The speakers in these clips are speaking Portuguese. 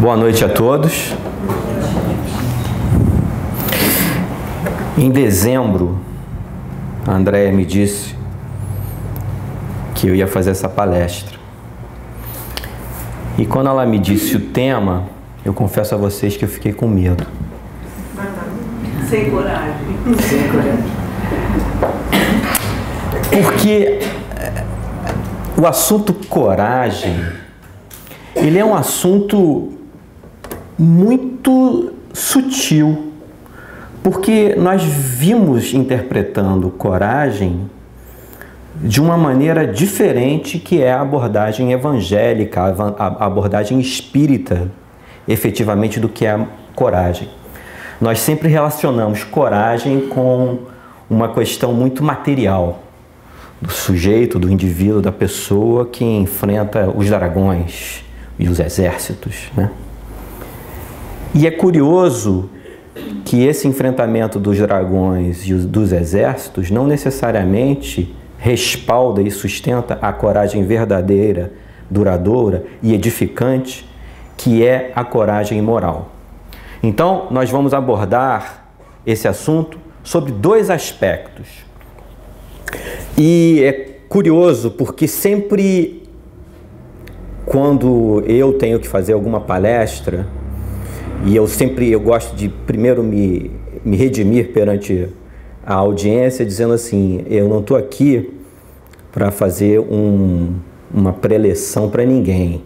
Boa noite a todos. Em dezembro, a Andréia me disse que eu ia fazer essa palestra. E quando ela me disse o tema, eu confesso a vocês que eu fiquei com medo. Sem coragem. Sem coragem. Porque o assunto coragem, ele é um assunto muito sutil, porque nós vimos interpretando coragem de uma maneira diferente, que é a abordagem evangélica, a abordagem espírita, efetivamente, do que é a coragem. Nós sempre relacionamos coragem com uma questão muito material, do sujeito, do indivíduo, da pessoa que enfrenta os dragões e os exércitos, né? E é curioso que esse enfrentamento dos dragões e dos exércitos não necessariamente respalda e sustenta a coragem verdadeira, duradoura e edificante, que é a coragem moral. Então, nós vamos abordar esse assunto sobre dois aspectos. E é curioso porque sempre quando eu tenho que fazer alguma palestra, e eu gosto de primeiro me redimir perante a audiência, dizendo assim: eu não estou aqui para fazer uma preleção para ninguém.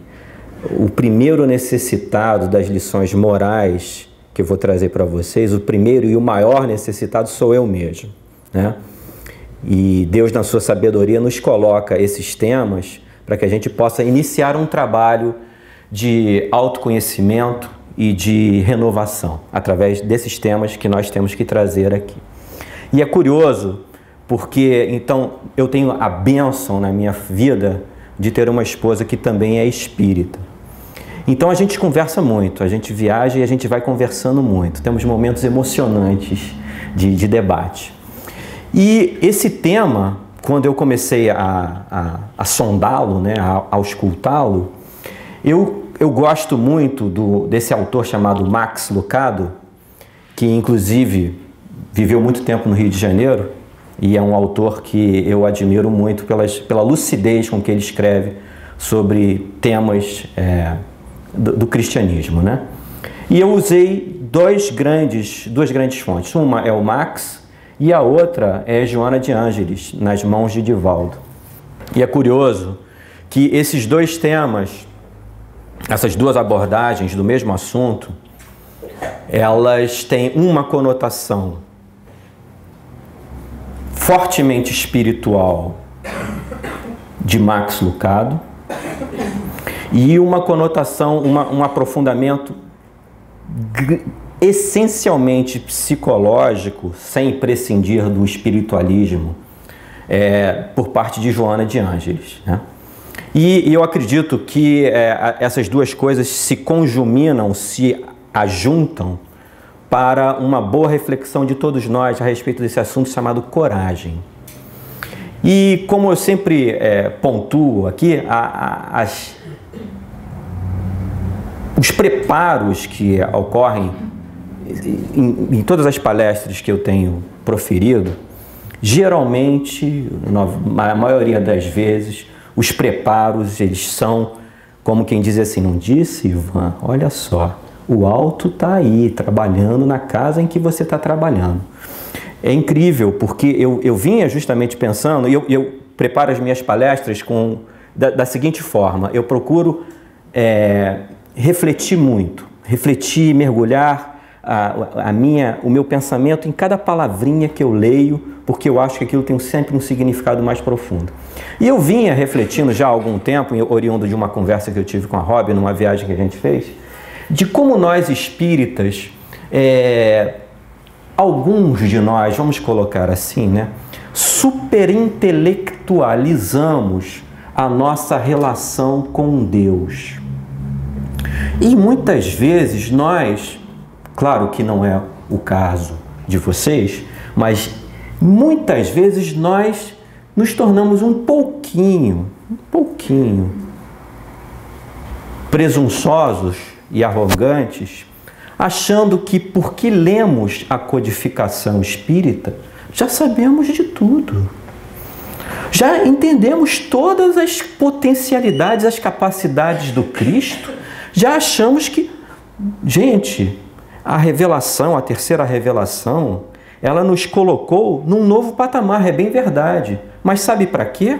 O primeiro necessitado das lições morais que eu vou trazer para vocês, o primeiro e o maior necessitado sou eu mesmo, né? E Deus, na sua sabedoria, nos coloca esses temas para que a gente possa iniciar um trabalho de autoconhecimento e de renovação, através desses temas que nós temos que trazer aqui. E é curioso, porque então eu tenho a bênção na minha vida de ter uma esposa que também é espírita. Então a gente conversa muito, a gente viaja e a gente vai conversando muito. Temos momentos emocionantes de debate. E esse tema, quando eu comecei a sondá-lo, né, a auscultá-lo, eu gosto muito desse autor chamado Max Lucado, que inclusive viveu muito tempo no Rio de Janeiro, e é um autor que eu admiro muito pela lucidez com que ele escreve sobre temas do cristianismo, né? E eu usei duas grandes fontes. Uma é o Max e a outra é Joana de Ângeles, Nas Mãos de Divaldo. E é curioso que esses dois temas, essas duas abordagens do mesmo assunto, elas têm uma conotação fortemente espiritual de Max Lucado e uma conotação, um aprofundamento essencialmente psicológico, sem prescindir do espiritualismo, por parte de Joana de Ângeles, né? E eu acredito que essas duas coisas se conjuminam, se ajuntam para uma boa reflexão de todos nós a respeito desse assunto chamado coragem. E como eu sempre pontuo aqui, os preparos que ocorrem em todas as palestras que eu tenho proferido, geralmente, na maioria das vezes, os preparos, eles são, como quem diz assim: não disse, Ivan? Olha só, o alto está aí, trabalhando na casa em que você está trabalhando. É incrível, porque eu vinha justamente pensando, e eu preparo as minhas palestras da seguinte forma: eu procuro refletir muito, mergulhar o meu pensamento em cada palavrinha que eu leio, porque eu acho que aquilo tem sempre um significado mais profundo. E eu vinha refletindo já há algum tempo, oriundo de uma conversa que eu tive com a Rob, numa viagem que a gente fez, de como nós espíritas, alguns de nós, vamos colocar assim, né, superintelectualizamos a nossa relação com Deus. E muitas vezes nós, claro que não é o caso de vocês, mas muitas vezes nós nos tornamos um pouquinho presunçosos e arrogantes, achando que porque lemos a codificação espírita, já sabemos de tudo. Já entendemos todas as potencialidades, as capacidades do Cristo, já achamos que, gente, a revelação, a terceira revelação, ela nos colocou num novo patamar, é bem verdade. Mas sabe para quê?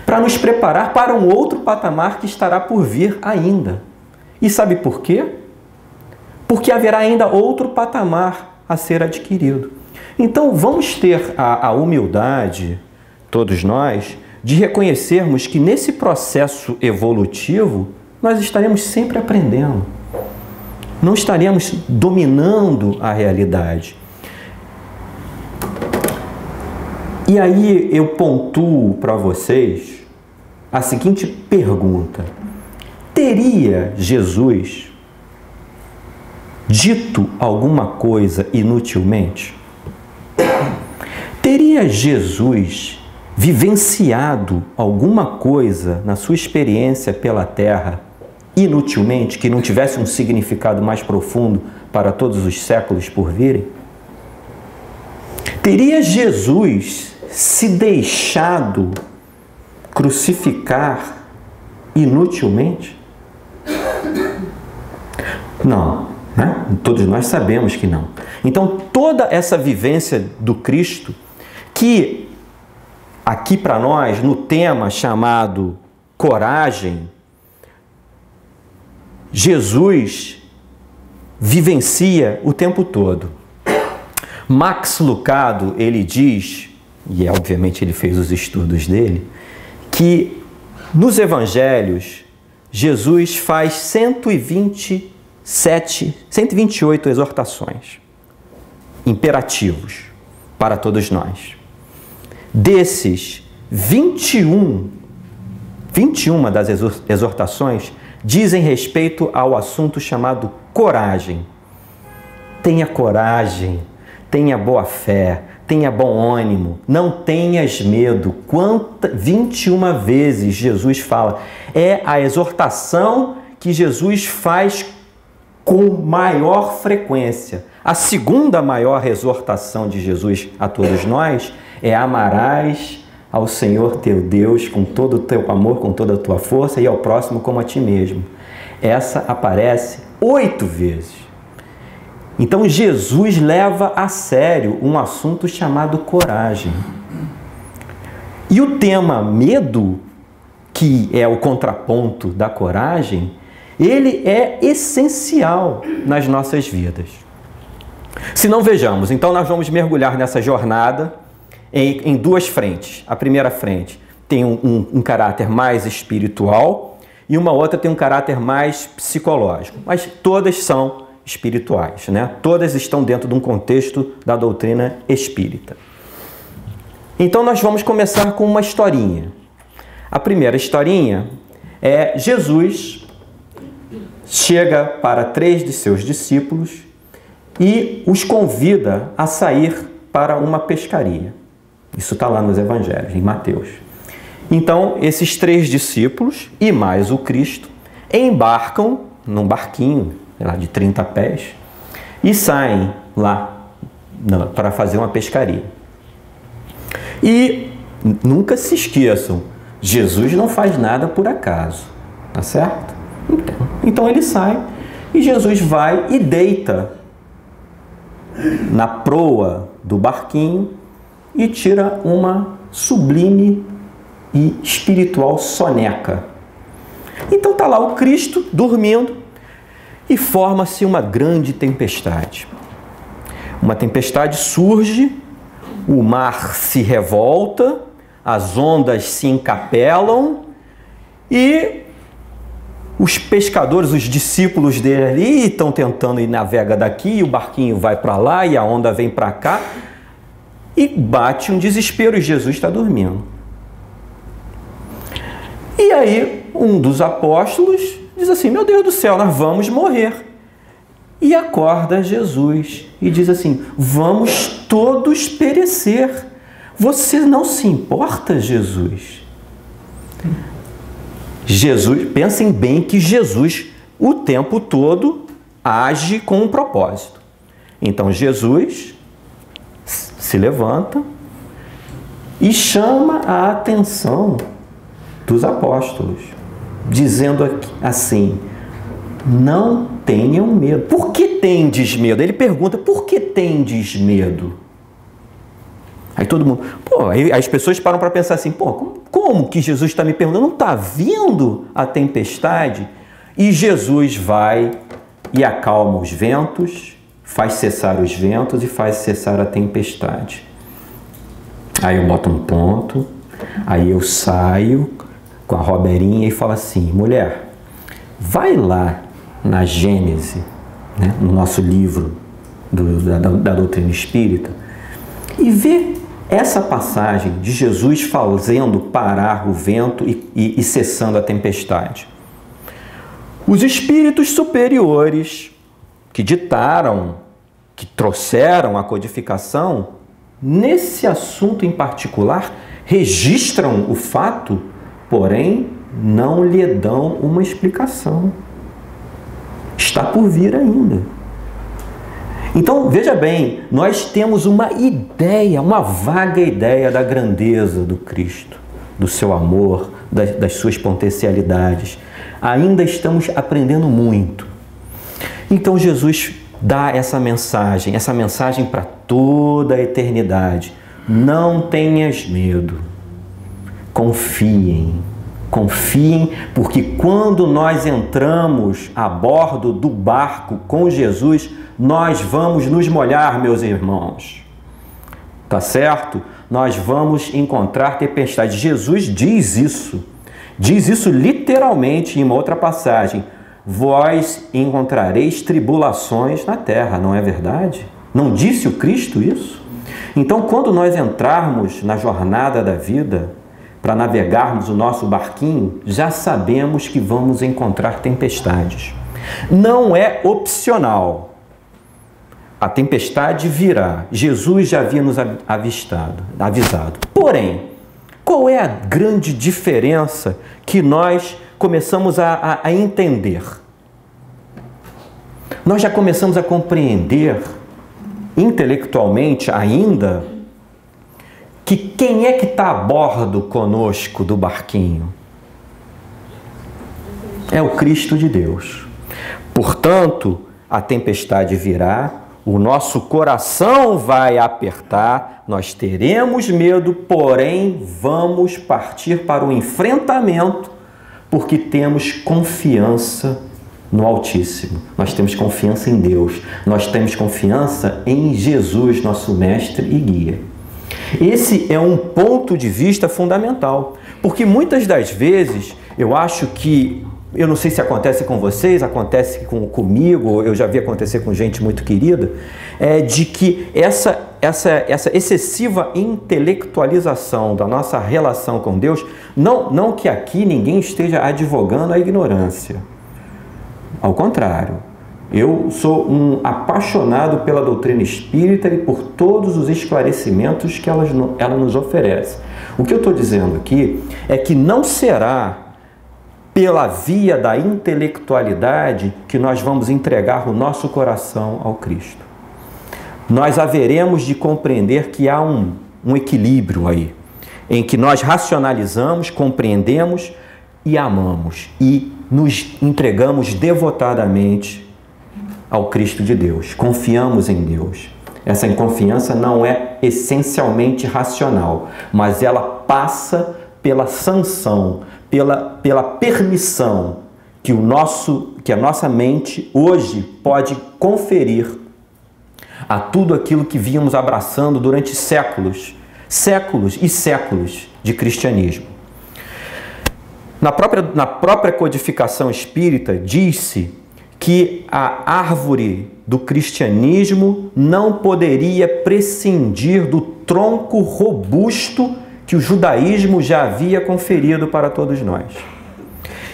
Para nos preparar para um outro patamar que estará por vir ainda. E sabe por quê? Porque haverá ainda outro patamar a ser adquirido. Então vamos ter a humildade, todos nós, de reconhecermos que nesse processo evolutivo nós estaremos sempre aprendendo. Não estaremos dominando a realidade. E aí eu pontuo para vocês a seguinte pergunta: teria Jesus dito alguma coisa inutilmente? Teria Jesus vivenciado alguma coisa na sua experiência pela Terra inutilmente, que não tivesse um significado mais profundo para todos os séculos por virem? Teria Jesus se deixado crucificar inutilmente? Não, né? Todos nós sabemos que não. Então, toda essa vivência do Cristo, que aqui para nós, no tema chamado coragem, Jesus vivencia o tempo todo. Max Lucado, ele diz, e obviamente ele fez os estudos dele, que nos evangelhos Jesus faz 128 exortações, imperativos para todos nós. Desses, 21 das exortações dizem respeito ao assunto chamado coragem. Tenha coragem, tenha boa fé, tenha bom ânimo, não tenhas medo. 21 vezes Jesus fala. É a exortação que Jesus faz com maior frequência. A segunda maior exortação de Jesus a todos nós é: amarás ao Senhor teu Deus com todo o teu amor, com toda a tua força, e ao próximo como a ti mesmo. Essa aparece 8 vezes. Então Jesus leva a sério um assunto chamado coragem. E o tema medo, que é o contraponto da coragem, ele é essencial nas nossas vidas. Se não, vejamos, então nós vamos mergulhar nessa jornada em duas frentes. A primeira frente tem um caráter mais espiritual e uma outra tem um caráter mais psicológico, mas todas são espirituais, né? Todas estão dentro de um contexto da doutrina espírita. Então nós vamos começar com uma historinha. A primeira historinha é: Jesus chega para 3 de seus discípulos e os convida a sair para uma pescaria. Isso está lá nos evangelhos, em Mateus. Então, esses 3 discípulos e mais o Cristo embarcam num barquinho, sei lá, de 30 pés e saem lá para fazer uma pescaria. E nunca se esqueçam, Jesus não faz nada por acaso, tá certo? Então ele sai e Jesus vai e deita na proa do barquinho e tira uma sublime e espiritual soneca. Então está lá o Cristo dormindo e forma-se uma grande tempestade. Uma tempestade surge, o mar se revolta, as ondas se encapelam e os pescadores, os discípulos dele ali estão tentando ir, navega daqui, e o barquinho vai para lá e a onda vem para cá e bate um desespero e Jesus está dormindo. E aí um dos apóstolos diz assim: meu Deus do céu, nós vamos morrer. E acorda Jesus e diz assim: vamos todos perecer. Você não se importa, Jesus? Pensem bem que Jesus o tempo todo age com um propósito. Então Jesus se levanta e chama a atenção dos apóstolos, dizendo assim: não tenham medo. Por que tendes medo? Ele pergunta: por que tendes medo? Aí todo mundo, aí as pessoas param para pensar assim: como que Jesus está me perguntando? Não está vindo a tempestade? E Jesus vai e acalma os ventos, faz cessar os ventos e faz cessar a tempestade. Aí eu boto um ponto, aí eu saio com a Roberinha e falo assim: mulher, vai lá na Gênese, né, no nosso livro da doutrina espírita, e vê essa passagem de Jesus fazendo parar o vento e cessando a tempestade. Os espíritos superiores que ditaram, que trouxeram a codificação, nesse assunto em particular, registram o fato, porém não lhe dão uma explicação. Está por vir ainda. Então, veja bem, nós temos uma ideia, uma vaga ideia da grandeza do Cristo, do seu amor, das suas potencialidades. Ainda estamos aprendendo muito. Então, Jesus dá essa mensagem para toda a eternidade. Não tenhas medo. Confiem, porque quando nós entramos a bordo do barco com Jesus, nós vamos nos molhar, meus irmãos. Tá certo? Nós vamos encontrar tempestade. Jesus diz isso literalmente em uma outra passagem: vós encontrareis tribulações na terra, não é verdade? Não disse o Cristo isso? Então, quando nós entrarmos na jornada da vida, para navegarmos o nosso barquinho, já sabemos que vamos encontrar tempestades. Não é opcional. A tempestade virá. Jesus já havia nos avisado. Porém, qual é a grande diferença que nós começamos a entender? Nós já começamos a compreender, intelectualmente ainda, que quem é que está a bordo conosco do barquinho? É o Cristo de Deus. Portanto, a tempestade virá, o nosso coração vai apertar, nós teremos medo, porém vamos partir para o enfrentamento, porque temos confiança no Altíssimo. Nós temos confiança em Deus, nós temos confiança em Jesus, nosso mestre e guia. Esse é um ponto de vista fundamental, porque muitas das vezes eu acho que, eu não sei se acontece com vocês, acontece comigo, eu já vi acontecer com gente muito querida, de que essa excessiva intelectualização da nossa relação com Deus, não que aqui ninguém esteja advogando a ignorância, ao contrário. Eu sou um apaixonado pela doutrina espírita e por todos os esclarecimentos que ela nos oferece. O que eu estou dizendo aqui é que não será pela via da intelectualidade que nós vamos entregar o nosso coração ao Cristo. Nós haveremos de compreender que há um equilíbrio aí, em que nós racionalizamos, compreendemos e amamos e nos entregamos devotadamente ao Cristo de Deus. Confiamos em Deus. Essa confiança não é essencialmente racional, mas ela passa pela sanção, pela permissão que a nossa mente hoje pode conferir a tudo aquilo que víamos abraçando durante séculos e séculos de cristianismo. Na própria codificação espírita, diz-se que a árvore do cristianismo não poderia prescindir do tronco robusto que o judaísmo já havia conferido para todos nós.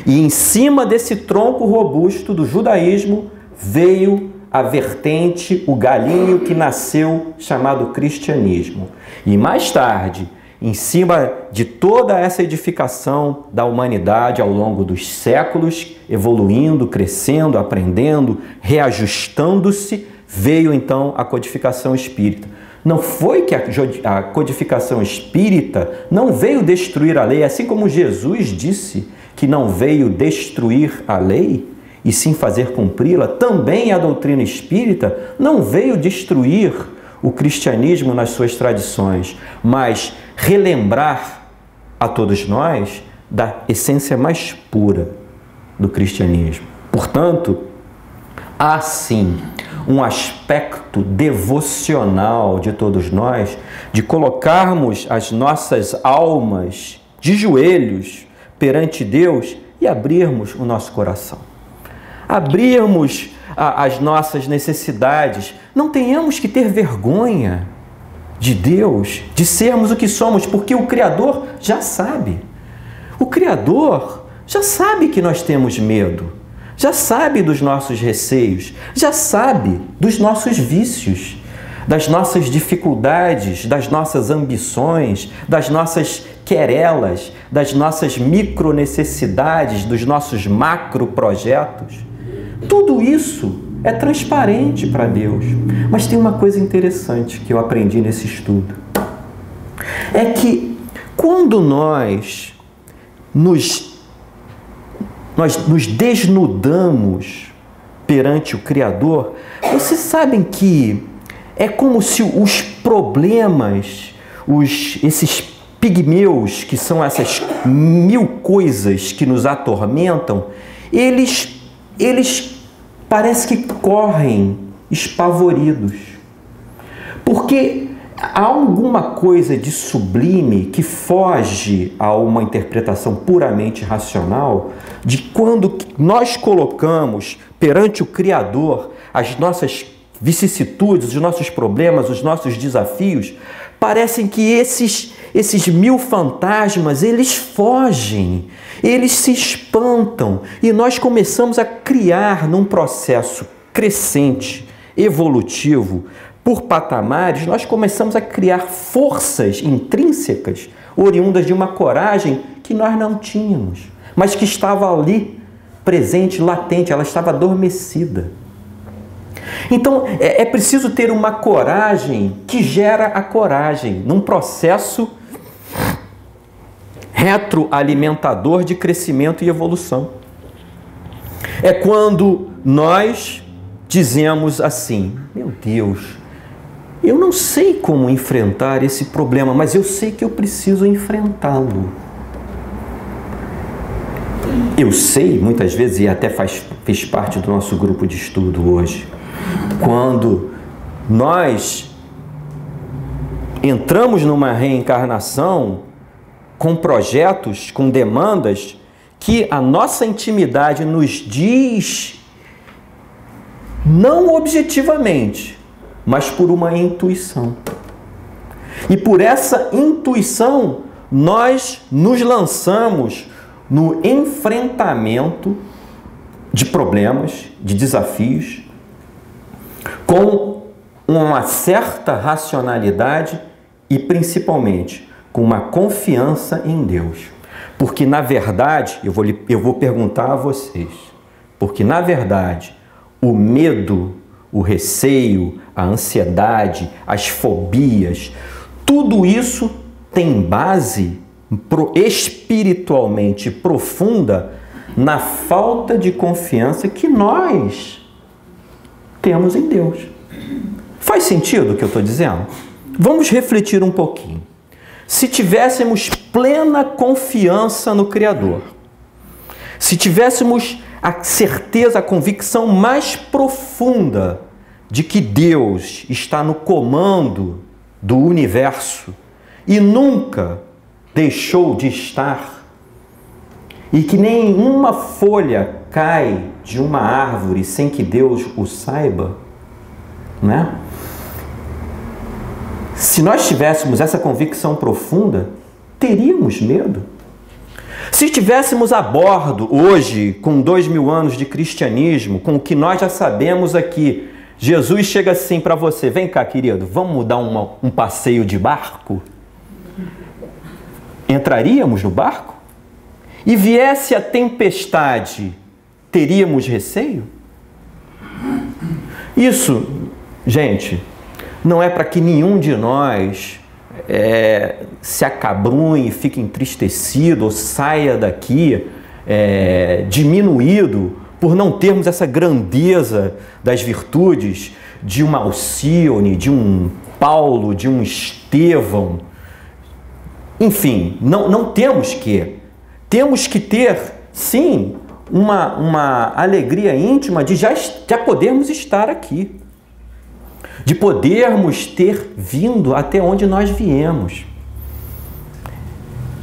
E em cima desse tronco robusto do judaísmo veio a vertente, o galinho que nasceu, chamado cristianismo. E mais tarde, em cima de toda essa edificação da humanidade ao longo dos séculos, evoluindo, crescendo, aprendendo, reajustando-se, veio então a codificação espírita. Não foi que a codificação espírita não veio destruir a lei, assim como Jesus disse que não veio destruir a lei, e sim fazer cumpri-la, também a doutrina espírita não veio destruir o cristianismo nas suas tradições, mas relembrar a todos nós da essência mais pura do cristianismo. Portanto, há sim um aspecto devocional de todos nós, de colocarmos as nossas almas de joelhos perante Deus e abrirmos o nosso coração. Abrirmos as nossas necessidades. Não tenhamos que ter vergonha de Deus, de sermos o que somos, porque o Criador já sabe. O Criador já sabe que nós temos medo, já sabe dos nossos receios, já sabe dos nossos vícios, das nossas dificuldades, das nossas ambições, das nossas querelas, das nossas micro necessidades, dos nossos macro projetos. Tudo isso é transparente para Deus. Mas tem uma coisa interessante que eu aprendi nesse estudo. É que quando nós nos desnudamos perante o Criador, vocês sabem que é como se os problemas, esses pigmeus, que são essas 1000 coisas que nos atormentam, eles parece que correm espavoridos. Porque há alguma coisa de sublime que foge a uma interpretação puramente racional de quando nós colocamos perante o Criador as nossas vicissitudes, os nossos problemas, os nossos desafios. Parecem que esses 1000 fantasmas, eles fogem, eles se espantam e nós começamos a criar num processo crescente, evolutivo, por patamares, nós começamos a criar forças intrínsecas, oriundas de uma coragem que nós não tínhamos, mas que estava ali, presente, latente, ela estava adormecida. Então, é preciso ter uma coragem que gera a coragem, num processo retroalimentador de crescimento e evolução. É quando nós dizemos assim: meu Deus, eu não sei como enfrentar esse problema, mas eu sei que eu preciso enfrentá-lo. Eu sei, muitas vezes, e até fez parte do nosso grupo de estudo hoje, quando nós entramos numa reencarnação com projetos, com demandas, que a nossa intimidade nos diz, não objetivamente, mas por uma intuição. E por essa intuição, nós nos lançamos no enfrentamento de problemas, de desafios, com uma certa racionalidade e, principalmente, com uma confiança em Deus. Porque, na verdade, eu vou perguntar a vocês, porque, na verdade, o medo, o receio, a ansiedade, as fobias, tudo isso tem base espiritualmente profunda na falta de confiança que nós temos em Deus. Faz sentido o que eu estou dizendo? Vamos refletir um pouquinho. Se tivéssemos plena confiança no Criador, se tivéssemos a certeza, a convicção mais profunda de que Deus está no comando do universo e nunca deixou de estar, e que nenhuma folha cai de uma árvore sem que Deus o saiba, né? Se nós tivéssemos essa convicção profunda, teríamos medo. Se estivéssemos a bordo hoje, com 2000 anos de cristianismo, com o que nós já sabemos aqui, Jesus chega assim para você: vem cá, querido, vamos dar um passeio de barco? entraríamos no barco? E viesse a tempestade, teríamos receio? Isso, gente, não é para que nenhum de nós se acabrunhe, fique entristecido ou saia daqui diminuído por não termos essa grandeza das virtudes de uma Alcione, de um Paulo, de um Estevão. Enfim, não temos que. Temos que ter, sim, uma alegria íntima de já podermos estar aqui. De podermos ter vindo até onde nós viemos.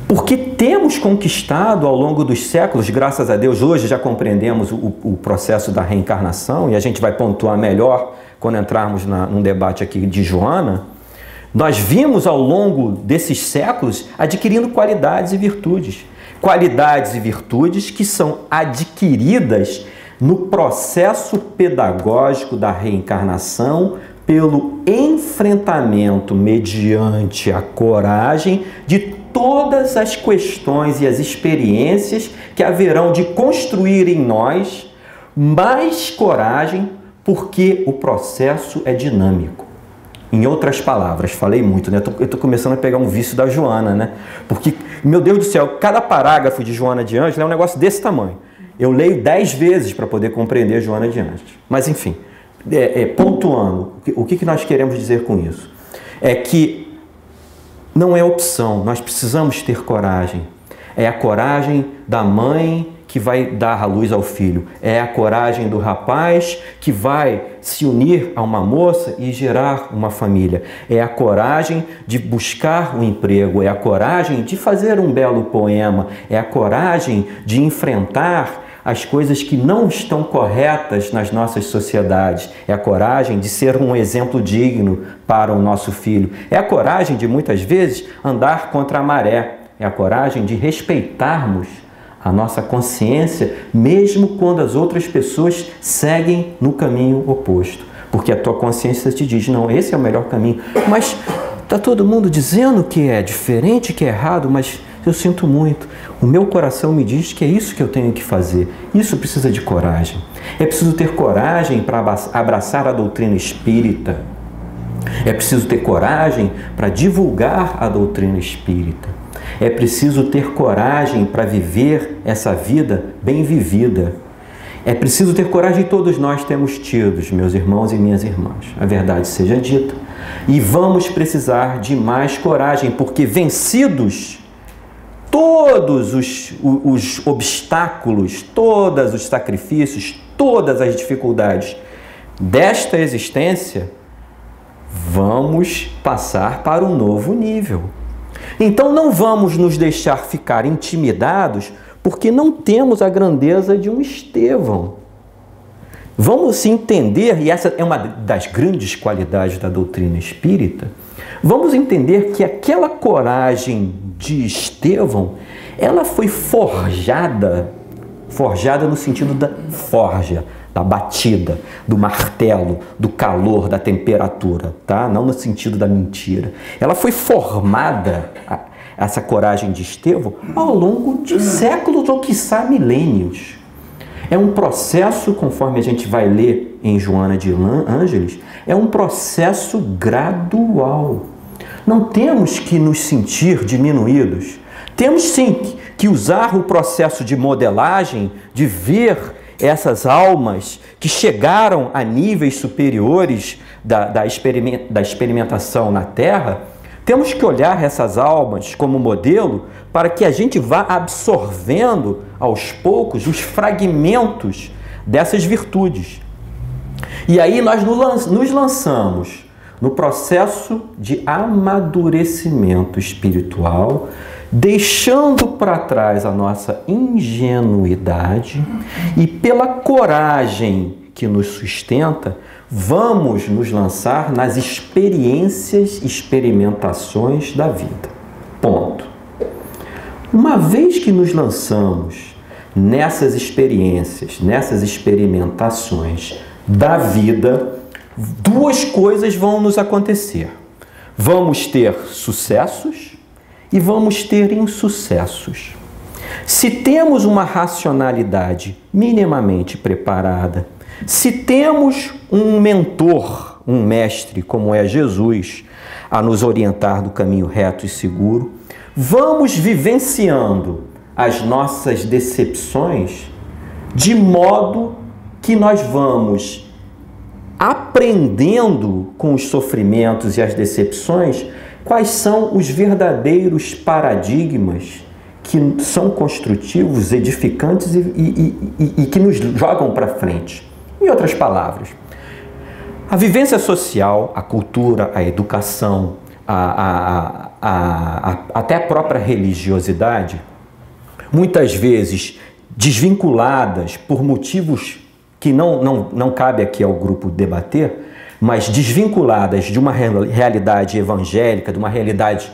Porque temos conquistado ao longo dos séculos, graças a Deus, hoje já compreendemos o processo da reencarnação, e a gente vai pontuar melhor quando entrarmos num debate aqui de Joana. Nós vimos ao longo desses séculos adquirindo qualidades e virtudes. Qualidades e virtudes que são adquiridas no processo pedagógico da reencarnação pelo enfrentamento mediante a coragem de todas as questões e as experiências que haverão de construir em nós mais coragem, porque o processo é dinâmico. Em outras palavras, falei muito, né? Eu estou começando a pegar um vício da Joana, né? Porque, meu Deus do céu, cada parágrafo de Joana de Ângeles é um negócio desse tamanho. Eu leio 10 vezes para poder compreender Joana de Ângeles. Mas, enfim, pontuando, o que nós queremos dizer com isso? É que não é opção, nós precisamos ter coragem. É a coragem da mãe que vai dar a luz ao filho. É a coragem do rapaz que vai se unir a uma moça e gerar uma família. É a coragem de buscar um emprego. É a coragem de fazer um belo poema. É a coragem de enfrentar as coisas que não estão corretas nas nossas sociedades. É a coragem de ser um exemplo digno para o nosso filho. É a coragem de, muitas vezes, andar contra a maré. É a coragem de respeitarmos a nossa consciência, mesmo quando as outras pessoas seguem no caminho oposto. Porque a tua consciência te diz, não, esse é o melhor caminho. Mas está todo mundo dizendo que é diferente, que é errado, mas eu sinto muito. O meu coração me diz que é isso que eu tenho que fazer. Isso precisa de coragem. É preciso ter coragem para abraçar a doutrina espírita. É preciso ter coragem para divulgar a doutrina espírita. É preciso ter coragem para viver essa vida bem vivida. É preciso ter coragem, todos nós temos tido, meus irmãos e minhas irmãs. A verdade seja dita. E vamos precisar de mais coragem, porque vencidos todos os obstáculos, todos os sacrifícios, todas as dificuldades desta existência, vamos passar para um novo nível. Então não vamos nos deixar ficar intimidados porque não temos a grandeza de um Estevão. Vamos se entender, e essa é uma das grandes qualidades da doutrina espírita, vamos entender que aquela coragem de Estevão, ela foi forjada no sentido da forja, da batida, do martelo, do calor, da temperatura, tá? Não no sentido da mentira. Ela foi formada, essa coragem de Estevão, ao longo de séculos ou quiçá milênios. É um processo, conforme a gente vai ler em Joana de Ângeles, é um processo gradual. Não temos que nos sentir diminuídos. Temos sim que usar o processo de modelagem, de ver essas almas que chegaram a níveis superiores da experimentação na Terra. Temos que olhar essas almas como modelo para que a gente vá absorvendo aos poucos os fragmentos dessas virtudes. E aí nós nos lançamos no processo de amadurecimento espiritual, deixando para trás a nossa ingenuidade e pela coragem que nos sustenta, vamos nos lançar nas experimentações da vida. Ponto. Uma vez que nos lançamos nessas experiências, nessas experimentações da vida, duas coisas vão nos acontecer. Vamos ter sucessos e vamos ter insucessos. Se temos uma racionalidade minimamente preparada, se temos um mentor, um mestre como é Jesus, a nos orientar do caminho reto e seguro, vamos vivenciando as nossas decepções de modo que nós vamos aprendendo com os sofrimentos e as decepções quais são os verdadeiros paradigmas que são construtivos, edificantes e que nos jogam para frente. Em outras palavras, a vivência social, a cultura, a educação, até a própria religiosidade, muitas vezes desvinculadas por motivos que não cabe aqui ao grupo debater, mas desvinculadas de uma realidade evangélica, de uma realidade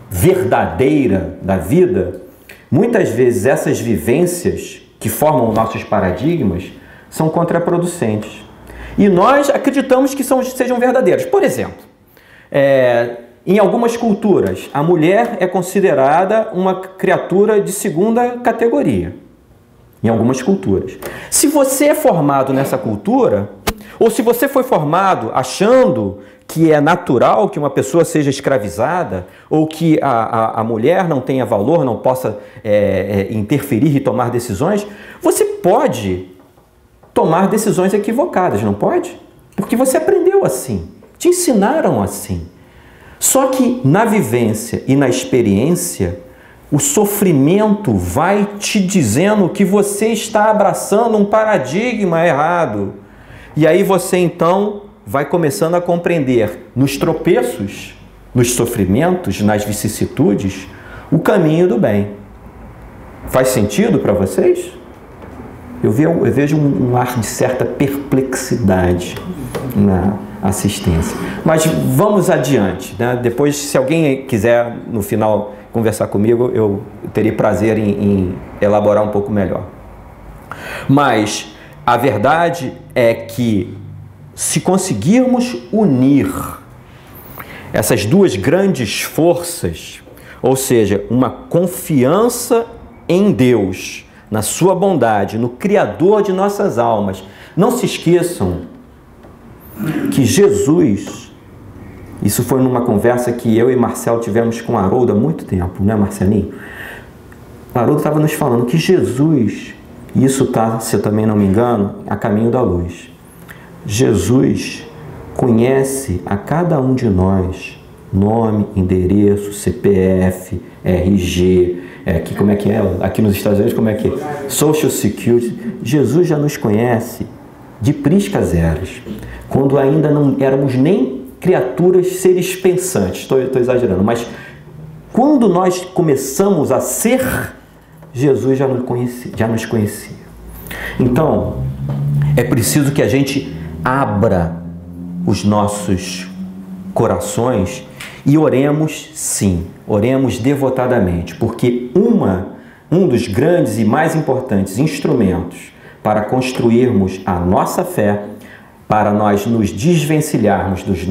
verdadeira da vida, muitas vezes essas vivências que formam nossos paradigmas são contraproducentes. E nós acreditamos que sejam verdadeiras. Por exemplo, em algumas culturas, a mulher é considerada uma criatura de segunda categoria. Em algumas culturas. Se você é formado nessa cultura, ou se você foi formado achando que é natural que uma pessoa seja escravizada, ou que a mulher não tenha valor, não possa interferir e tomar decisões, você pode tomar decisões equivocadas, não pode? Porque você aprendeu assim, te ensinaram assim. Só que na vivência e na experiência, o sofrimento vai te dizendo que você está abraçando um paradigma errado. E aí você então vai começando a compreender nos tropeços, nos sofrimentos, nas vicissitudes, o caminho do bem. Faz sentido para vocês? Eu vejo um ar de certa perplexidade na assistência. Mas vamos adiante, né? Depois, se alguém quiser, no final, conversar comigo, eu terei prazer em elaborar um pouco melhor. Mas a verdade é que, se conseguirmos unir essas duas grandes forças, ou seja, uma confiança em Deus, na sua bondade, no Criador de nossas almas, não se esqueçam que Jesus, isso foi numa conversa que eu e Marcelo tivemos com Haroldo há muito tempo, né, Marcelinho? O Haroldo estava nos falando que Jesus, isso está, se eu também não me engano, a caminho da luz. Jesus conhece a cada um de nós, nome, endereço, CPF, RG, aqui como é que é? Aqui nos Estados Unidos como é que é? Social Security. Jesus já nos conhece de priscas eras, quando ainda não éramos nem criaturas, seres pensantes. Estou exagerando, mas quando nós começamos a ser, Jesus já nos conhecia. Então, é preciso que a gente abra os nossos corações e oremos sim, oremos devotadamente, porque um dos grandes e mais importantes instrumentos para construirmos a nossa fé, para nós nos desvencilharmos das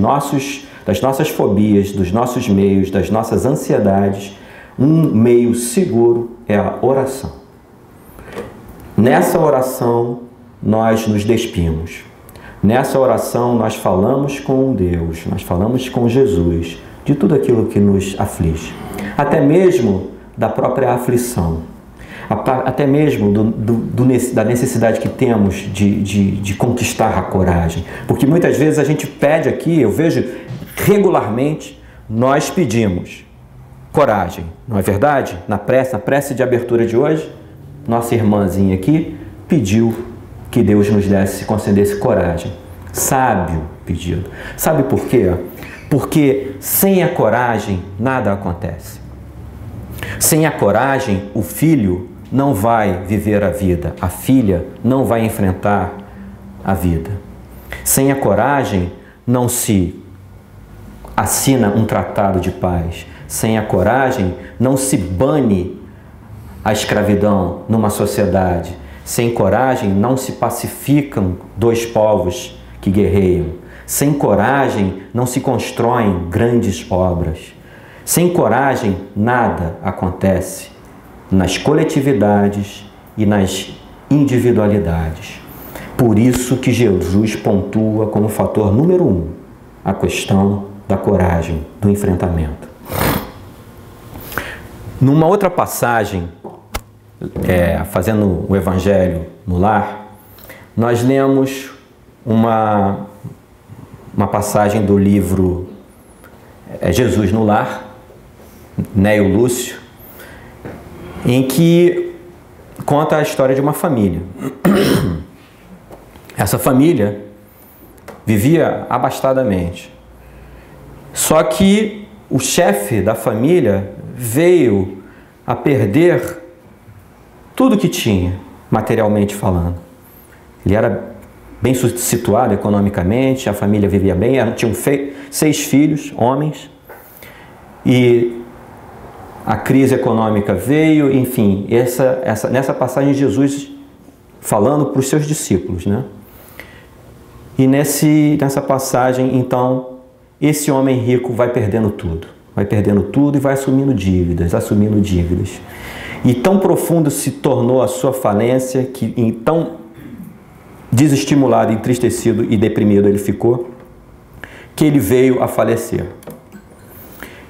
nossas fobias, dos nossos meios, das nossas ansiedades, um meio seguro é a oração. Nessa oração nós nos despimos. Nessa oração nós falamos com Deus, nós falamos com Jesus de tudo aquilo que nos aflige, até mesmo da própria aflição, até mesmo da necessidade que temos de conquistar a coragem, porque muitas vezes a gente pede aqui, eu vejo regularmente, nós pedimos coragem, não é verdade? Na prece de abertura de hoje, nossa irmãzinha aqui pediu que Deus nos concedesse coragem. Sábio pedido. Sabe por quê? Porque sem a coragem nada acontece. Sem a coragem, o filho não vai viver a vida, a filha não vai enfrentar a vida. Sem a coragem, não se assina um tratado de paz. Sem a coragem, não se bane a escravidão numa sociedade. Sem coragem, não se pacificam dois povos que guerreiam. Sem coragem, não se constroem grandes obras. Sem coragem, nada acontece nas coletividades e nas individualidades. Por isso que Jesus pontua como fator número 1 a questão da coragem, do enfrentamento. Numa outra passagem, fazendo o Evangelho no Lar, nós lemos uma passagem do livro Jesus no Lar, Néio Lúcio, em que conta a história de uma família. Essa família vivia abastadamente. Só que o chefe da família veio a perder tudo que tinha, materialmente falando. Ele era bem situado economicamente, a família vivia bem, tinham 6 filhos, homens, e a crise econômica veio, enfim, nessa passagem Jesus falando para os seus discípulos, né? E nessa passagem, então, esse homem rico vai perdendo tudo e vai assumindo dívidas. E tão profundo se tornou a sua falência, que então desestimulado, entristecido e deprimido ele ficou, que ele veio a falecer.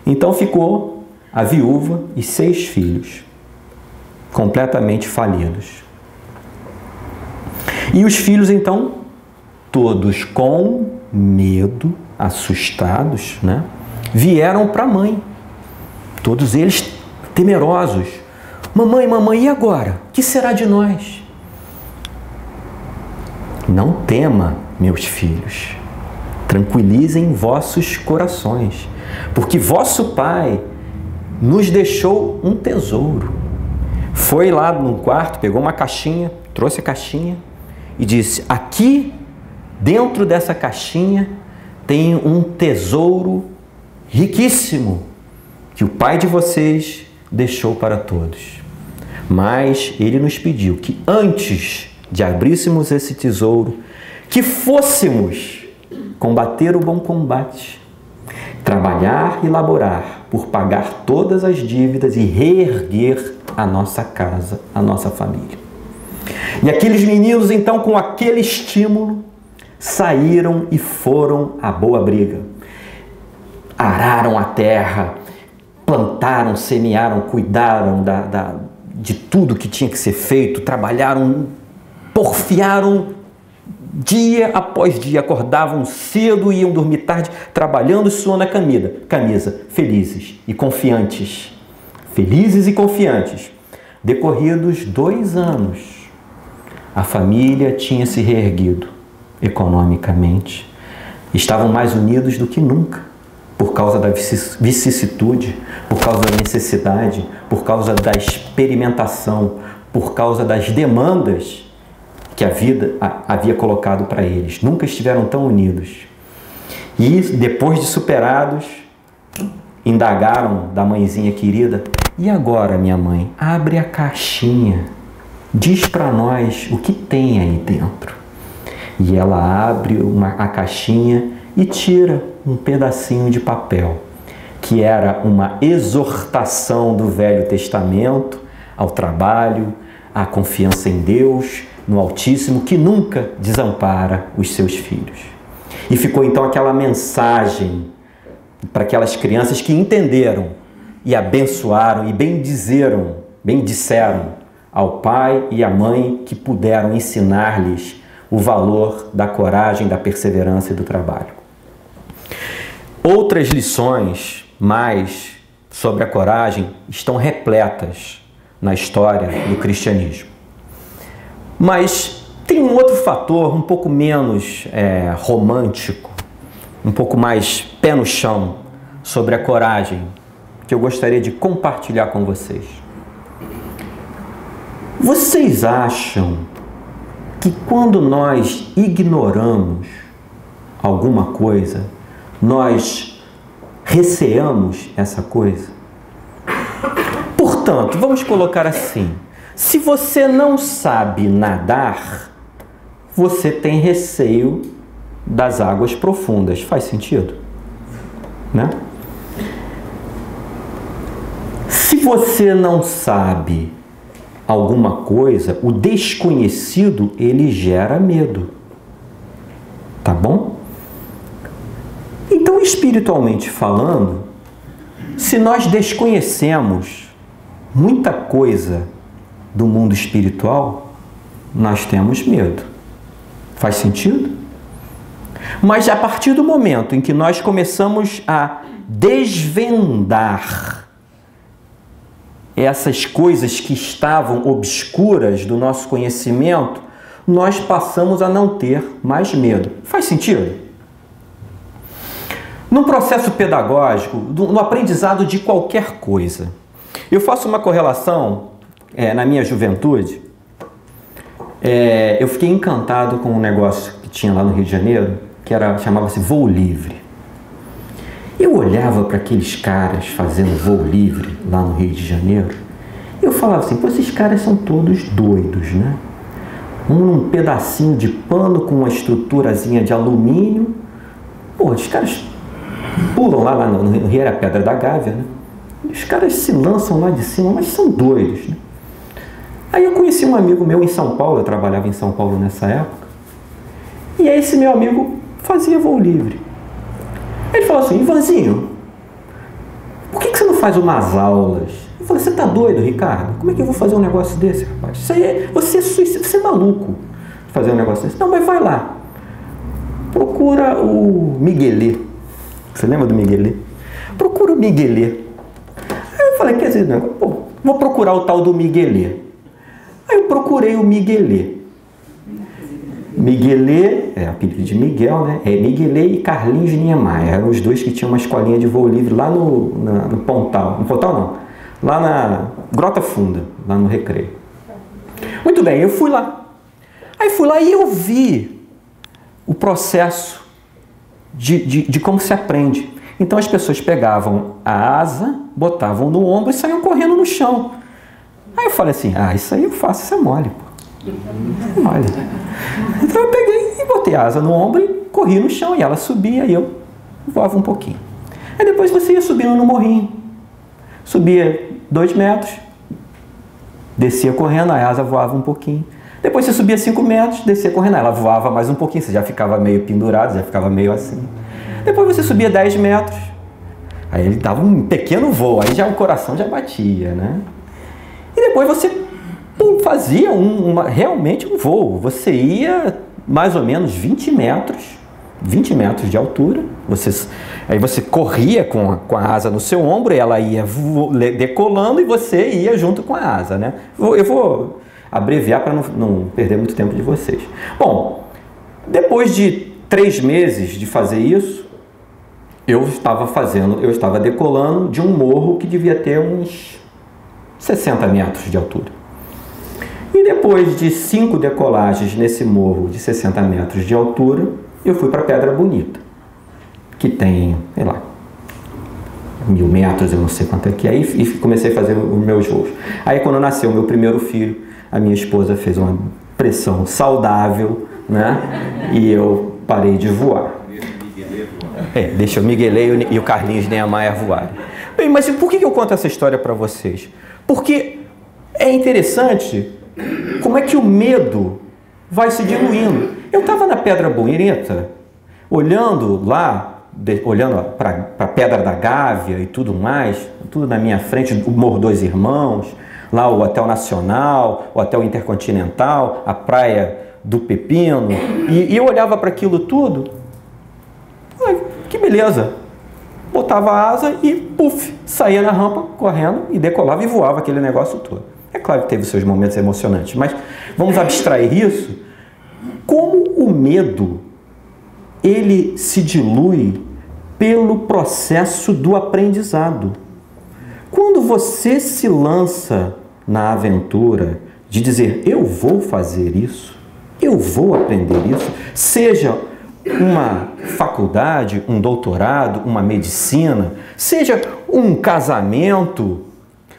Então ficou a viúva e 6 filhos, completamente falidos. E os filhos, então, todos com medo, assustados, né, vieram para a mãe. Todos eles temerosos. Mamãe, e agora? O que será de nós? Não tema, meus filhos. Tranquilizem vossos corações, porque vosso Pai nos deixou um tesouro. Foi lá no quarto, pegou uma caixinha, trouxe a caixinha e disse: aqui, dentro dessa caixinha, tem um tesouro riquíssimo que o Pai de vocês deixou para todos. Mas Ele nos pediu que antes de abríssemos esse tesouro, que fôssemos combater o bom combate, trabalhar e laborar por pagar todas as dívidas e reerguer a nossa casa, a nossa família. E aqueles meninos, então, com aquele estímulo, saíram e foram à boa briga. Araram a terra, plantaram, semearam, cuidaram de tudo que tinha que ser feito, trabalharam, porfiaram dia após dia, acordavam cedo e iam dormir tarde, trabalhando e suando a camisa, felizes e confiantes. Felizes e confiantes. Decorridos 2 anos, a família tinha se reerguido economicamente. Estavam mais unidos do que nunca, por causa da vicissitude, por causa da necessidade, por causa da experimentação, por causa das demandas que a vida havia colocado para eles. Nunca estiveram tão unidos. E depois de superados, indagaram da mãezinha querida: e agora, minha mãe, abre a caixinha, diz para nós o que tem aí dentro. E ela abre a caixinha e tira um pedacinho de papel, que era uma exortação do Velho Testamento ao trabalho, à confiança em Deus, no Altíssimo, que nunca desampara os seus filhos. E ficou então aquela mensagem para aquelas crianças que entenderam e abençoaram e bendisseram ao pai e à mãe que puderam ensinar-lhes o valor da coragem, da perseverança e do trabalho. Outras lições mais sobre a coragem estão repletas na história do cristianismo. Mas tem um outro fator um pouco menos romântico, um pouco mais pé no chão sobre a coragem, que eu gostaria de compartilhar com vocês. Vocês acham que quando nós ignoramos alguma coisa, nós receamos essa coisa? Portanto, vamos colocar assim: se você não sabe nadar, você tem receio das águas profundas. Faz sentido? Né? você não sabe alguma coisa, o desconhecido, ele gera medo. Tá bom? Então, espiritualmente falando, se nós desconhecemos muita coisa do mundo espiritual, nós temos medo. Faz sentido? Mas a partir do momento em que nós começamos a desvendar essas coisas que estavam obscuras do nosso conhecimento, nós passamos a não ter mais medo. Faz sentido? No processo pedagógico, no aprendizado de qualquer coisa, eu faço uma correlação, na minha juventude, eu fiquei encantado com um negócio que tinha lá no Rio de Janeiro, que chamava-se voo livre. Eu olhava para aqueles caras fazendo voo livre lá no Rio de Janeiro, e eu falava assim, pô, esses caras são todos doidos, né? Um pedacinho de pano com uma estruturazinha de alumínio. Pô, os caras pulam lá no Rio, era a Pedra da Gávea, né? Os caras se lançam lá de cima, mas são doidos, né? Aí eu conheci um amigo meu em São Paulo, eu trabalhava em São Paulo nessa época, e aí esse meu amigo fazia voo livre. Ele falou assim, Ivanzinho, por que você não faz umas aulas? Eu falei, você tá doido, Ricardo? Como é que eu vou fazer um negócio desse, rapaz? Isso aí você é maluco fazer um negócio desse. Não, mas vai lá. Procura o Miguelê. Você lembra do Miguelê? Procura o Miguelê. Aí eu falei, quer dizer, pô, vou procurar o tal do Miguelê. Aí eu procurei o Miguelê. Miguelê, apelido de Miguel, né? Miguelê e Carlinhos Niemeyer. Eram os dois que tinham uma escolinha de voo livre lá no Pontal. No Pontal não. Lá na Grota Funda, lá no Recreio. Muito bem, eu fui lá. Aí fui lá e eu vi o processo de como se aprende. Então as pessoas pegavam a asa, botavam no ombro e saíam correndo no chão. Aí eu falei assim, isso aí eu faço, isso é mole, pô. É mole. Então eu peguei e botei a asa no ombro e corri no chão, e ela subia e eu voava um pouquinho. Aí depois você ia subindo no morrinho. Subia 2 metros, descia correndo, a asa voava um pouquinho. Depois você subia 5 metros, descia correndo, ela voava mais um pouquinho, você já ficava meio pendurado, já ficava meio assim. Depois você subia 10 metros, aí ele dava um pequeno voo, aí já o coração já batia, né? E depois você fazia realmente um voo, você ia mais ou menos 20 metros de altura, aí você corria com a asa no seu ombro, e ela ia decolando e você ia junto com a asa, né? Eu vou abreviar para não perder muito tempo de vocês. Bom, depois de 3 meses de fazer isso, eu estava decolando de um morro que devia ter uns 60 metros de altura. E depois de 5 decolagens nesse morro de 60 metros de altura, eu fui para Pedra Bonita, que tem, sei lá, 1000 metros, eu não sei quanto é que é, e comecei a fazer os meus voos. Aí quando nasceu o meu primeiro filho, a minha esposa fez uma pressão saudável, né? E eu parei de voar. Deixa o Miguelê e o Carlinhos Niemeyer voarem. Bem, mas por que eu conto essa história para vocês? Porque é interessante como é que o medo vai se diluindo. Eu estava na Pedra Bonita, olhando para a Pedra da Gávea e tudo mais, tudo na minha frente, o Morro dos Irmãos, lá o Hotel Nacional, o Hotel Intercontinental, a Praia do Pepino, e eu olhava para aquilo tudo, que beleza, botava a asa e puf, saía na rampa correndo e decolava e voava aquele negócio todo. É claro que teve seus momentos emocionantes, mas vamos abstrair isso. Como o medo, ele se dilui pelo processo do aprendizado. Quando você se lança na aventura de dizer, eu vou fazer isso, eu vou aprender isso, seja uma faculdade, um doutorado, uma medicina, seja um casamento,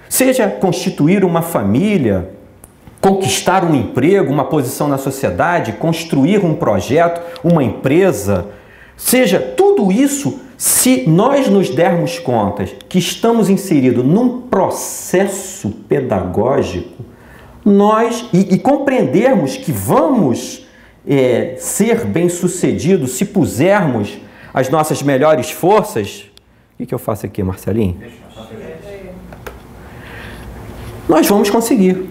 seja constituir uma família, conquistar um emprego, uma posição na sociedade, construir um projeto, uma empresa, seja tudo isso se nós nos dermos conta que estamos inseridos num processo pedagógico, e compreendermos que vamos ser bem-sucedidos se pusermos as nossas melhores forças. O que eu faço aqui, Marcelinho? Nós vamos conseguir.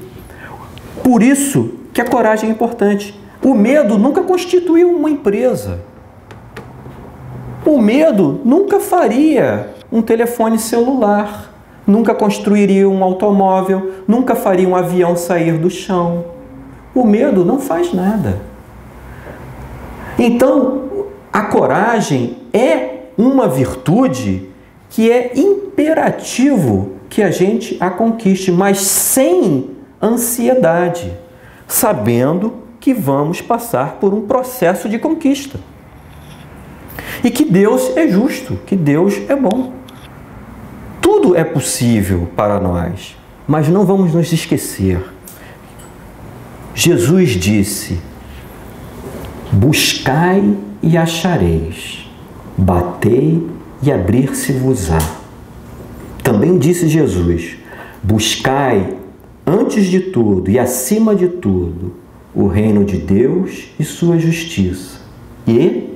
Por isso que a coragem é importante. O medo nunca constituiu uma empresa. O medo nunca faria um telefone celular. Nunca construiria um automóvel, nunca faria um avião sair do chão. O medo não faz nada. Então, a coragem é uma virtude que é imperativo que a gente a conquiste, mas sem ansiedade, sabendo que vamos passar por um processo de conquista. E que Deus é justo, que Deus é bom. Tudo é possível para nós, mas não vamos nos esquecer. Jesus disse: buscai e achareis, batei e abrir-se-vos-á. Também disse Jesus: buscai antes de tudo e acima de tudo o reino de Deus e sua justiça, e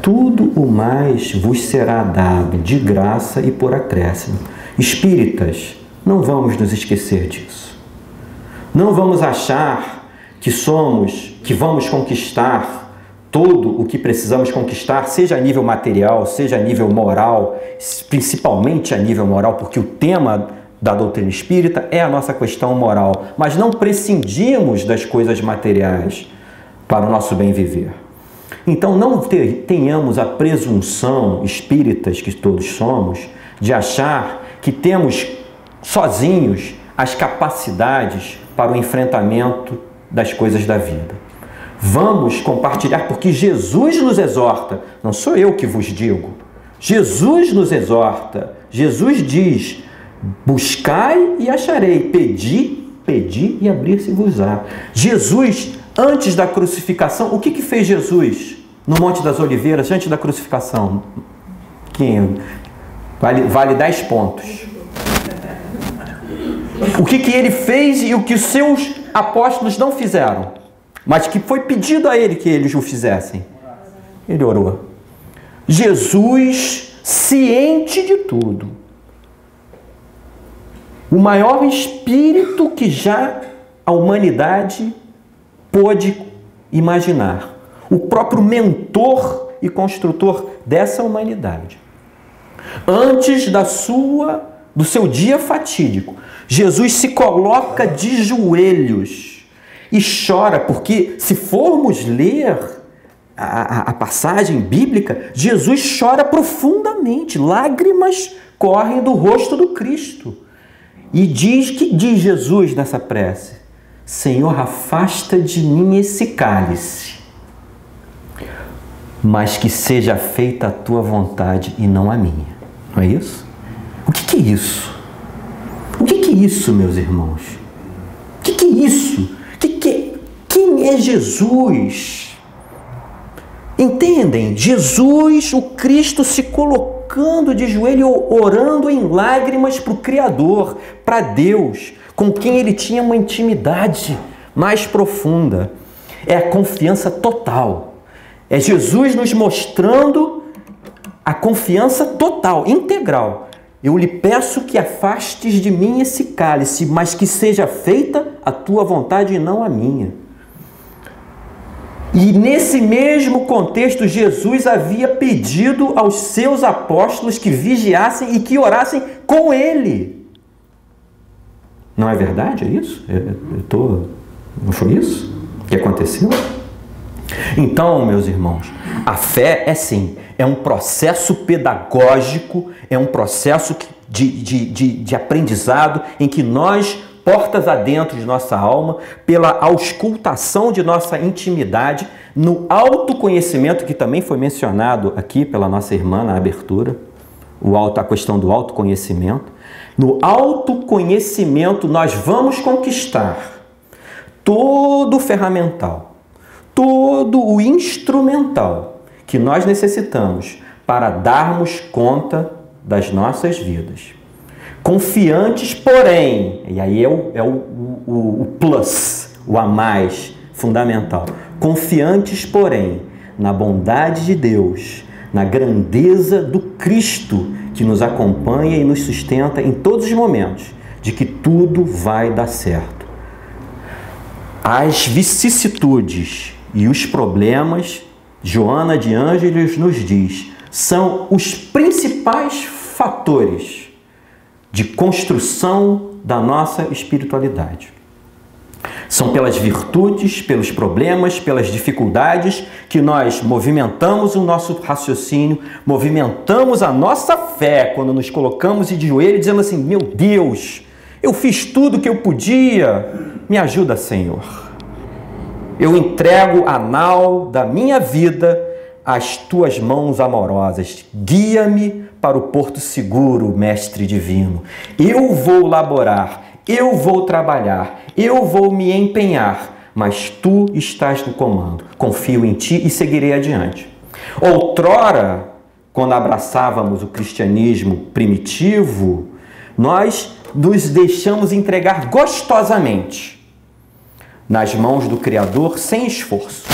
tudo o mais vos será dado de graça e por acréscimo. Espíritas, não vamos nos esquecer disso. Não vamos achar que vamos conquistar tudo o que precisamos conquistar, seja a nível material, seja a nível moral, principalmente a nível moral, porque o tema da doutrina espírita é a nossa questão moral. Mas não prescindimos das coisas materiais para o nosso bem viver. Então, não tenhamos a presunção, espíritas que todos somos, de achar que temos sozinhos as capacidades para o enfrentamento das coisas da vida. Vamos compartilhar, porque Jesus nos exorta, não sou eu que vos digo. Jesus nos exorta, Jesus diz: buscai e acharei, pedi e abrir-se-vos-á. Jesus, antes da crucificação, o que fez Jesus no Monte das Oliveiras, antes da crucificação? Vale 10 pontos. O que ele fez e o que os seus apóstolos não fizeram, mas que foi pedido a ele que eles o fizessem? Ele orou. Jesus, ciente de tudo, o maior espírito que já a humanidade pôde imaginar, o próprio mentor e construtor dessa humanidade. Antes do seu dia fatídico, Jesus se coloca de joelhos e chora, porque se formos ler a passagem bíblica, Jesus chora profundamente, lágrimas correm do rosto do Cristo. E diz Jesus nessa prece: Senhor, afasta de mim esse cálice, mas que seja feita a tua vontade e não a minha. Não é isso? O que é isso? O que é isso, meus irmãos? O que é isso? Quem é Jesus? Entendem? Jesus, o Cristo, se colocando de joelho, orando em lágrimas para o Criador, para Deus, com quem ele tinha uma intimidade mais profunda. É a confiança total. É Jesus nos mostrando a confiança total, integral. Eu lhe peço que afastes de mim esse cálice, mas que seja feita a tua vontade e não a minha. E nesse mesmo contexto, Jesus havia pedido aos seus apóstolos que vigiassem e que orassem com ele. Não é verdade? É isso? Não foi isso que aconteceu? Então, meus irmãos, a fé é sim, é um processo pedagógico, é um processo de aprendizado em que nós, portas adentro de nossa alma, pela auscultação de nossa intimidade, no autoconhecimento, que também foi mencionado aqui pela nossa irmã na abertura, a questão do autoconhecimento. No autoconhecimento nós vamos conquistar todo o ferramental, todo o instrumental que nós necessitamos para darmos conta das nossas vidas. Confiantes, porém, e aí é o plus, o a mais fundamental. Confiantes, porém, na bondade de Deus, na grandeza do Cristo que nos acompanha e nos sustenta em todos os momentos, de que tudo vai dar certo. As vicissitudes e os problemas, Joana de Ângeles nos diz, são os principais fatores de construção da nossa espiritualidade. São pelas virtudes, pelos problemas, pelas dificuldades que nós movimentamos o nosso raciocínio, movimentamos a nossa fé quando nos colocamos de joelho dizendo assim, meu Deus, eu fiz tudo o que eu podia, me ajuda, Senhor. Eu entrego a nau da minha vida às tuas mãos amorosas. Guia-me para o porto seguro, Mestre Divino. Eu vou laborar, eu vou trabalhar, eu vou me empenhar, mas tu estás no comando. Confio em ti e seguirei adiante. Outrora, quando abraçávamos o cristianismo primitivo, nós nos deixamos entregar gostosamente nas mãos do Criador sem esforço.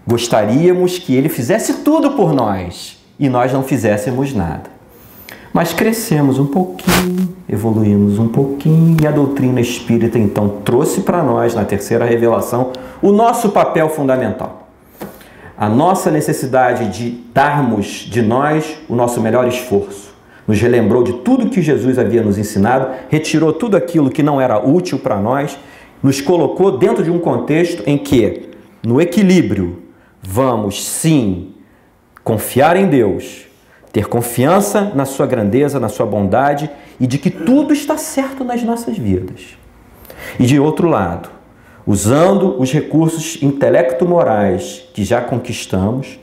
Gostaríamos que Ele fizesse tudo por nós e nós não fizéssemos nada. Mas crescemos um pouquinho, evoluímos um pouquinho e a doutrina espírita então trouxe para nós, na terceira revelação, o nosso papel fundamental. A nossa necessidade de darmos de nós o nosso melhor esforço. Nos relembrou de tudo que Jesus havia nos ensinado, retirou tudo aquilo que não era útil para nós, nos colocou dentro de um contexto em que, no equilíbrio, vamos sim confiar em Deus, ter confiança na sua grandeza, na sua bondade e de que tudo está certo nas nossas vidas. E de outro lado, usando os recursos intelecto-morais que já conquistamos,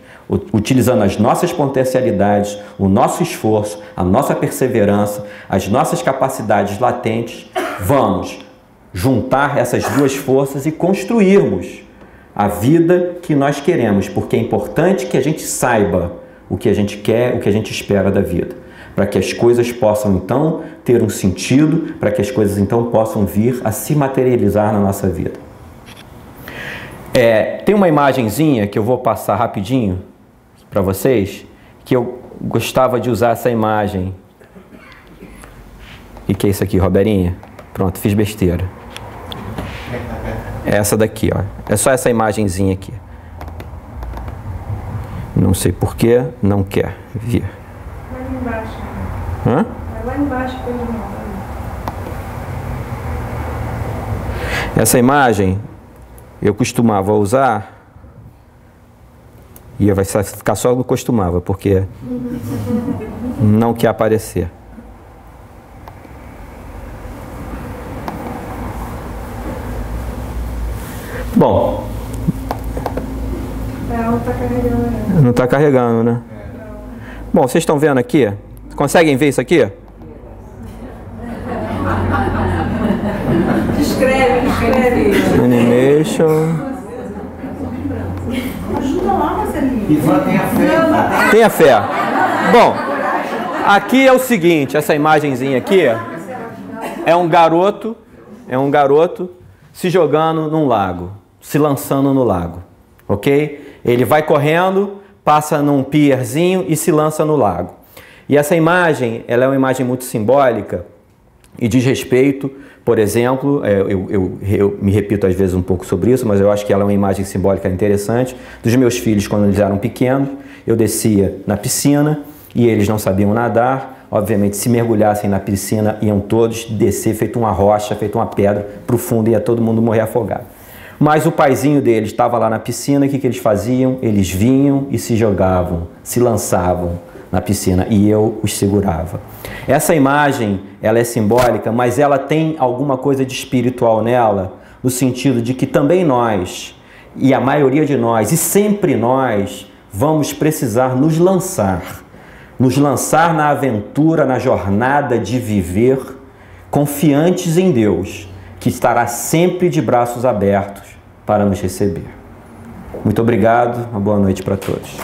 utilizando as nossas potencialidades, o nosso esforço, a nossa perseverança, as nossas capacidades latentes, vamos juntar essas duas forças e construirmos a vida que nós queremos, porque é importante que a gente saiba o que a gente quer, o que a gente espera da vida, para que as coisas possam então ter um sentido, para que as coisas então possam vir a se materializar na nossa vida. Tem uma imagenzinha que eu vou passar rapidinho para vocês, que eu gostava de usar essa imagem. E que é isso aqui, Roberinha? Pronto, fiz besteira. É essa daqui, ó. É só essa imagenzinha aqui. Não sei por que não quer vir. Vai lá embaixo. Hã? Vai lá embaixo para ele não. Essa imagem eu costumava usar e vai ficar só no costumava, porque não quer aparecer. Bom, Não está carregando. não está carregando, né? Bom, vocês estão vendo aqui? Conseguem ver isso aqui? Descreve. Animation. Ajuda lá, Marcelinho. Ivan, tenha fé. Tenha fé. Bom, aqui é o seguinte, essa imagenzinha aqui é um garoto se jogando num lago, se lançando no lago, ok? Ele vai correndo, passa num pierzinho e se lança no lago. E essa imagem, ela é uma imagem muito simbólica e diz respeito, por exemplo, eu me repito às vezes um pouco sobre isso, mas eu acho que ela é uma imagem simbólica interessante, dos meus filhos quando eles eram pequenos. Eu descia na piscina e eles não sabiam nadar. Obviamente, se mergulhassem na piscina, iam todos descer feito uma rocha, feito uma pedra, para o fundo, ia todo mundo morrer afogado. Mas o paizinho deles estava lá na piscina, o que eles faziam? Eles vinham e se jogavam, se lançavam na piscina e eu os segurava. Essa imagem, ela é simbólica, mas ela tem alguma coisa de espiritual nela, no sentido de que também nós, e a maioria de nós, e sempre nós, vamos precisar nos lançar na aventura, na jornada de viver, confiantes em Deus, que estará sempre de braços abertos para nos receber. Muito obrigado, uma boa noite para todos.